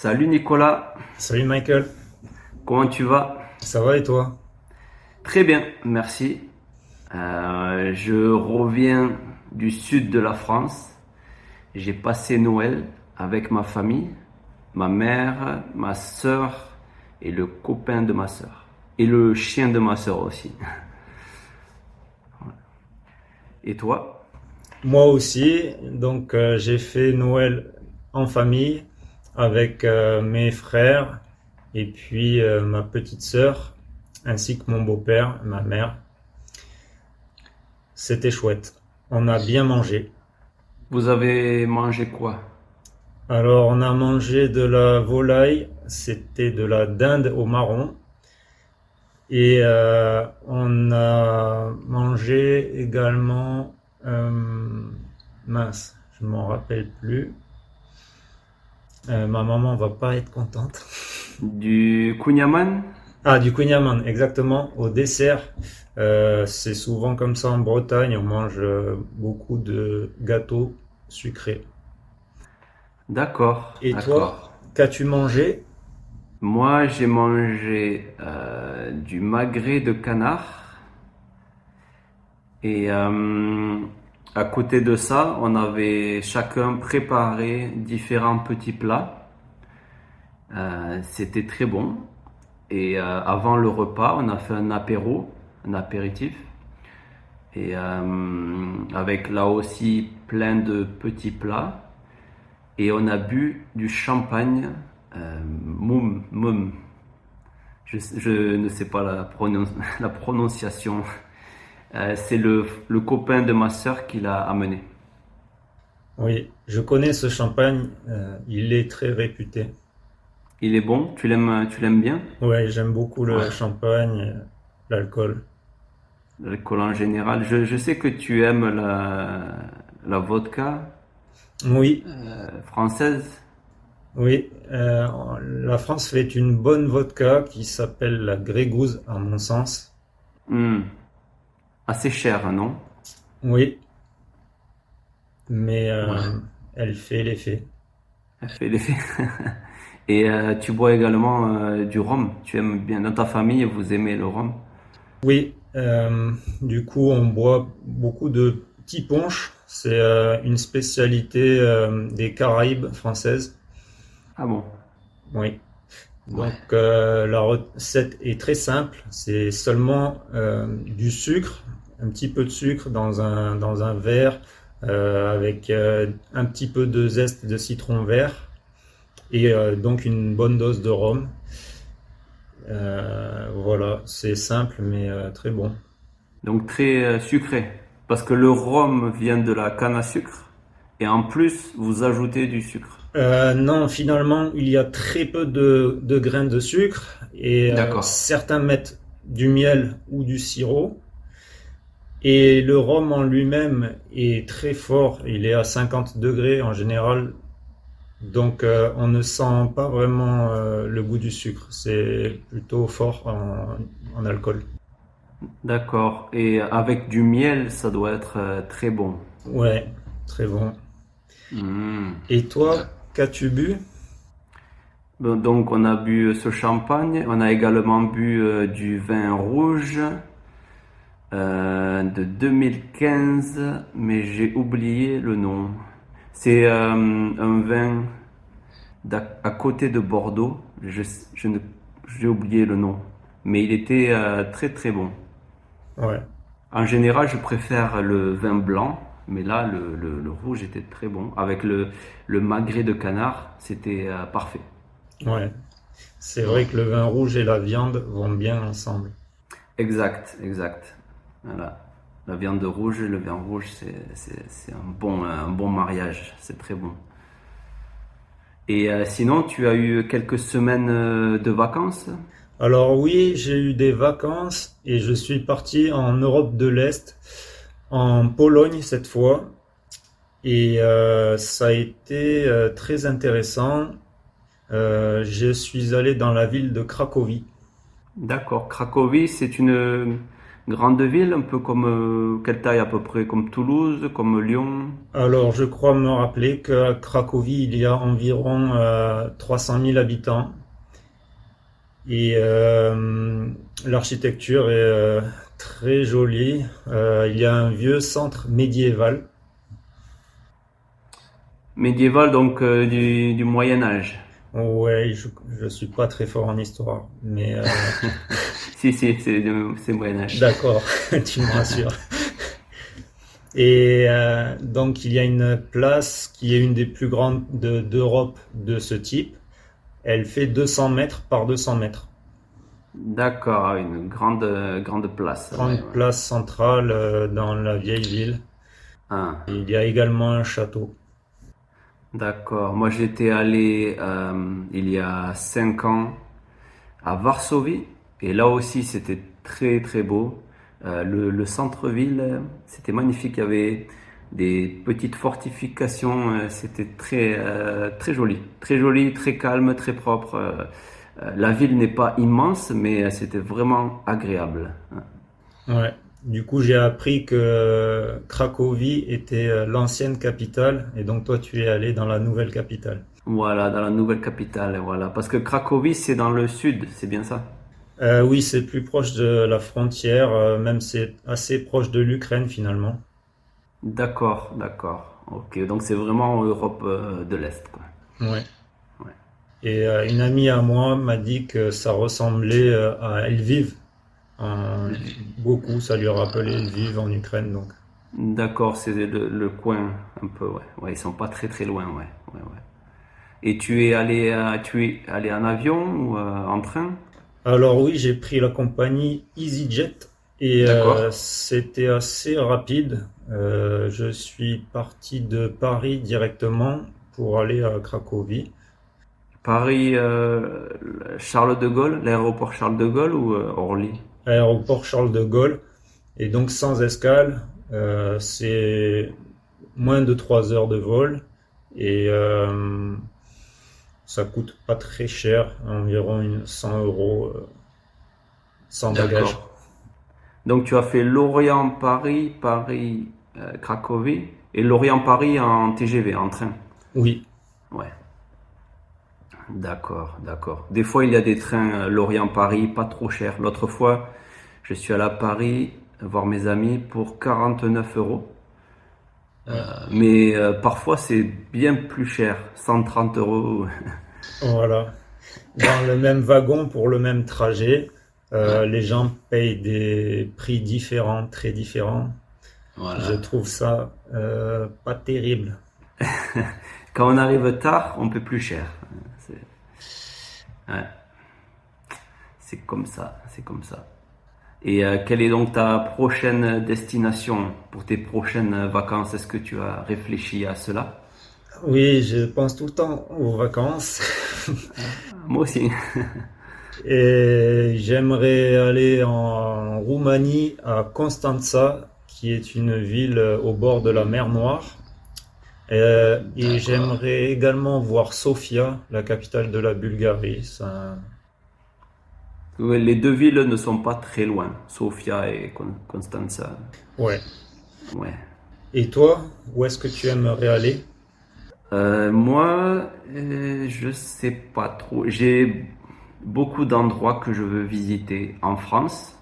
Salut Nicolas, Salut Michael, comment tu vas? ça va et toi? Très bien, merci. Je reviens du sud de la France. J'ai passé Noël avec ma famille, ma mère, ma sœur et le copain de ma sœur. Et le chien de ma sœur aussi. Et toi? Moi aussi, j'ai fait Noël en famille avec mes frères et puis ma petite sœur ainsi que mon beau-père, ma mère. C'était chouette. On a bien mangé. Vous avez mangé quoi? Alors on a mangé de la volaille, c'était de la dinde au marron et on a mangé également mince, je m'en rappelle plus. Ma maman va pas être contente. Du kouign-amann? Ah, du kouign-amann, exactement. Au dessert, c'est souvent comme ça en Bretagne, on mange beaucoup de gâteaux sucrés. D'accord, Et toi, d'accord. qu'as-tu mangé? Moi, j'ai mangé du magret de canard. Et à côté de ça, on avait chacun préparé différents petits plats. C'était très bon. Et avant le repas, on a fait un apéro, un apéritif. Et avec là aussi plein de petits plats. Et on a bu du champagne, moum, moum. Je ne sais pas la prononciation. C'est le copain de ma sœur qui l'a amené. Oui, je connais ce champagne, il est très réputé. Il est bon, tu l'aimes bien? Ouais, j'aime beaucoup Ouais. le champagne, l'alcool. L'alcool en général. Je sais que tu aimes la vodka Oui, française. oui, la France fait une bonne vodka qui s'appelle la Grégouze, à mon sens. Hmm. Assez cher, non? Oui, mais Ouais. elle fait l'effet. Elle fait l'effet. Et tu bois également du rhum. Tu aimes bien. Dans ta famille, vous aimez le rhum? Oui, du coup, on boit beaucoup de petits punch. C'est une spécialité des Caraïbes françaises. Ah bon? Oui. Ouais. Donc, la recette est très simple. C'est seulement du sucre, un petit peu de sucre dans un verre avec un petit peu de zeste de citron vert et donc une bonne dose de rhum. Voilà, c'est simple mais très bon. Donc très sucré. Parce que le rhum vient de la canne à sucre. Et en plus, vous ajoutez du sucre. Non, finalement, il y a très peu de grains de sucre et D'accord. certains mettent du miel ou du sirop. Et le rhum en lui-même est très fort, il est à 50 degrés en général, donc on ne sent pas vraiment le goût du sucre, c'est plutôt fort en alcool. D'accord. Et avec du miel, ça doit être très bon. Ouais, très bon. Hmm. Et toi, qu'as-tu bu? Bon, donc on a bu ce champagne, on a également bu du vin rouge de 2015, mais j'ai oublié le nom. C'est un vin à côté de Bordeaux. Je ne, j'ai oublié le nom, mais il était très très bon. Ouais, En général, je préfère le vin blanc, mais là, le rouge était très bon. Avec le magret de canard, c'était parfait. ouais. C'est vrai que le vin rouge et la viande vont bien ensemble. Exact, exact. Voilà. La viande rouge et le vin rouge, c'est un bon mariage. C'est très bon. Et sinon, tu as eu quelques semaines de vacances? Alors oui, j'ai eu des vacances et je suis parti en Europe de l'Est, en Pologne cette fois. Et ça a été très intéressant. Je suis allé dans la ville de Cracovie. D'accord. Cracovie, Grande ville, un peu comme quelle taille à peu près? Comme Toulouse, comme Lyon? Alors, je crois me rappeler qu'à Cracovie, il y a environ 300 000 habitants et l'architecture est très jolie. Il y a un vieux centre médiéval. Médiéval, donc du Moyen Âge. Ouais, je suis pas très fort en histoire, mais Si, si, c'est Moyen Âge. d'accord, tu me rassures. Et donc, il y a une place qui est une des plus grandes d'Europe de ce type. Elle fait 200 mètres par 200 mètres. D'accord, ah, une grande place. Ouais, Grande ouais. place centrale dans la vieille ville. Ah, Il y a également un château. d'accord. Moi, j'étais allé il y a 5 ans à Varsovie et là aussi, c'était très très beau. Le centre-ville, c'était magnifique. Il y avait des petites fortifications. C'était très joli, très calme, très propre. La ville n'est pas immense, mais c'était vraiment agréable. Ouais. Du coup, j'ai appris que Cracovie était l'ancienne capitale, et donc toi, tu es allé dans la nouvelle capitale. Voilà, dans la nouvelle capitale, voilà. Parce que Cracovie, c'est dans le sud, c'est bien ça? Oui, c'est plus proche de la frontière, même c'est assez proche de l'Ukraine finalement. D'accord, d'accord. Ok, donc c'est vraiment en Europe de l'Est, quoi. Ouais. Ouais. Et une amie à moi m'a dit que ça ressemblait à Lviv. Beaucoup, ça lui a rappelé Lviv en Ukraine, donc. D'accord, c'est le coin un peu, ouais. Ouais, ils sont pas très très loin, ouais. Ouais, ouais. Et tu es allé en avion ou en train? Alors oui, j'ai pris la compagnie EasyJet et D'accord. c'était assez rapide. Je suis parti de Paris directement pour aller à Cracovie. Paris, Charles de Gaulle, l'aéroport Charles de Gaulle ou Orly? Aéroport Charles de Gaulle. Et donc sans escale, c'est moins de 3 heures de vol et ça coûte pas très cher, environ 100 euros sans bagage. D'accord. Donc tu as fait Lorient-Paris, Paris-Cracovie et Lorient-Paris en TGV, en train. Oui, Ouais, d'accord, d'accord. Des fois, il y a des trains Lorient-Paris pas trop chers. L'autre fois, je suis allé à Paris voir mes amis pour 49 euros. ouais, Mais parfois, c'est bien plus cher, 130 euros. voilà. Dans le même wagon pour le même trajet, Ouais, les gens payent des prix différents, très différents. Je voilà. trouve ça pas terrible. Quand on arrive tard, on paie plus cher. C'est ouais, c'est comme ça, c'est comme ça. Et quelle est donc ta prochaine destination pour tes prochaines vacances? Est-ce que tu as réfléchi à cela? Oui, je pense tout le temps aux vacances. Moi aussi. Et j'aimerais aller en Roumanie, à Constanța, qui est une ville au bord de la mer Noire. Et D'accord. j'aimerais également voir Sofia, la capitale de la Bulgarie. Ouais, les deux villes ne sont pas très loin, Sofia et Constanța. Ouais. Ouais. Et toi, où est-ce que tu aimerais aller? Moi, je sais pas trop. J'ai beaucoup d'endroits que je veux visiter en France.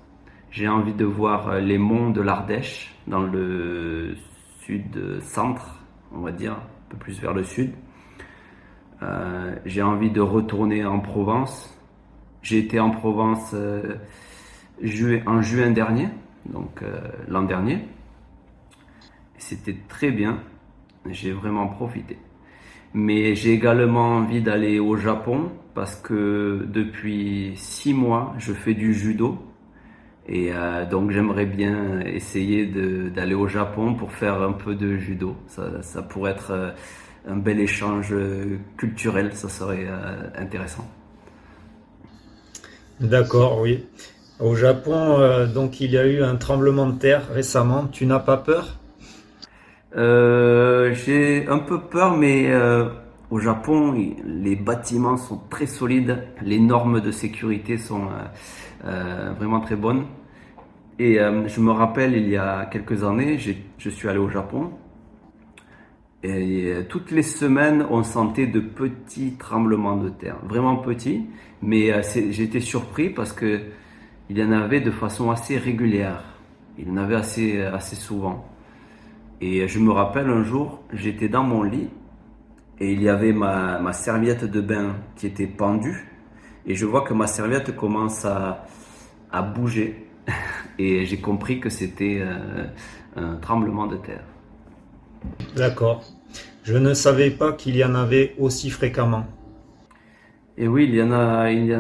J'ai envie de voir les monts de l'Ardèche dans le sud-centre, on va dire, un peu plus vers le sud. J'ai envie de retourner en Provence. J'ai été en Provence en juin dernier, donc l'an dernier. C'était très bien. J'ai vraiment profité. Mais j'ai également envie d'aller au Japon parce que depuis 6 mois, je fais du judo. Et donc j'aimerais bien essayer d'aller au Japon pour faire un peu de judo. Ça pourrait être un bel échange culturel, ça serait intéressant. D'accord, oui. Au Japon, donc il y a eu un tremblement de terre récemment. Tu n'as pas peur? J'ai un peu peur, mais au Japon, les bâtiments sont très solides, les normes de sécurité sont vraiment très bonnes. Et je me rappelle, il y a quelques années, je suis allé au Japon. Et toutes les semaines, on sentait de petits tremblements de terre, vraiment petits, mais j'étais surpris parce que il y en avait de façon assez régulière. Il y en avait assez souvent. Et je me rappelle un jour, j'étais dans mon lit et il y avait ma serviette de bain qui était pendue. Et je vois que ma serviette commence à bouger. Et j'ai compris que c'était un tremblement de terre. D'accord. Je ne savais pas qu'il y en avait aussi fréquemment. Et oui, il y en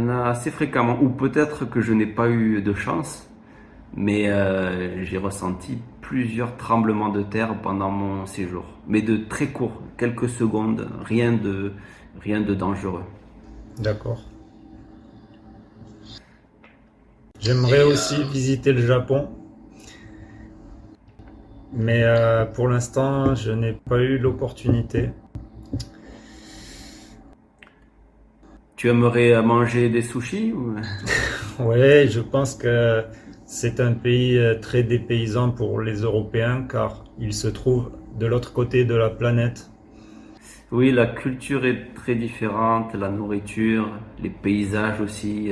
a assez fréquemment. Ou peut-être que je n'ai pas eu de chance, mais j'ai ressenti plusieurs tremblements de terre pendant mon séjour. Mais de très courts, quelques secondes, rien de dangereux. D'accord. J'aimerais Et aussi visiter le Japon, mais pour l'instant, je n'ai pas eu l'opportunité. tu aimerais manger des sushis ou... Ouais, je pense que c'est un pays très dépaysant pour les Européens car il se trouve de l'autre côté de la planète. Oui, la culture est très différente, la nourriture, les paysages aussi.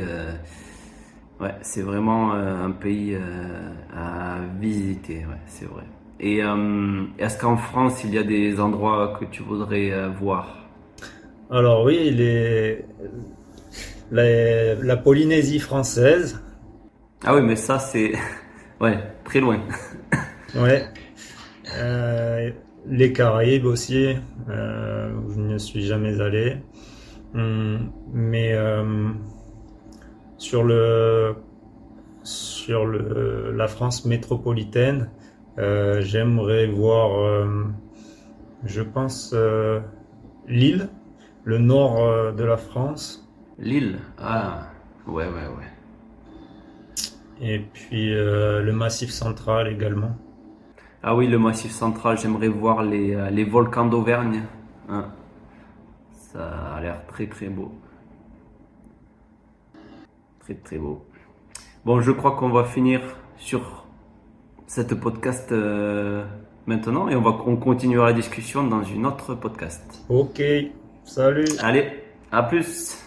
Ouais, c'est vraiment un pays à visiter, ouais, c'est vrai. Et est-ce qu'en France, il y a des endroits que tu voudrais voir? Alors oui, la Polynésie française, Ah oui, mais ça, c'est ouais, très loin. ouais, euh, les Caraïbes aussi, où je ne suis jamais allé. Mais sur le la France métropolitaine, j'aimerais voir, je pense, Lille, le nord de la France, Lille. Ah, ouais, ouais, ouais. et puis le Massif central également. Ah oui, le Massif central, j'aimerais voir les volcans d'Auvergne. Hein, ça a l'air très, très beau. Très, très beau. Bon, je crois qu'on va finir sur cette podcast maintenant et on continuera la discussion dans une autre podcast. Ok, salut. Allez, à plus!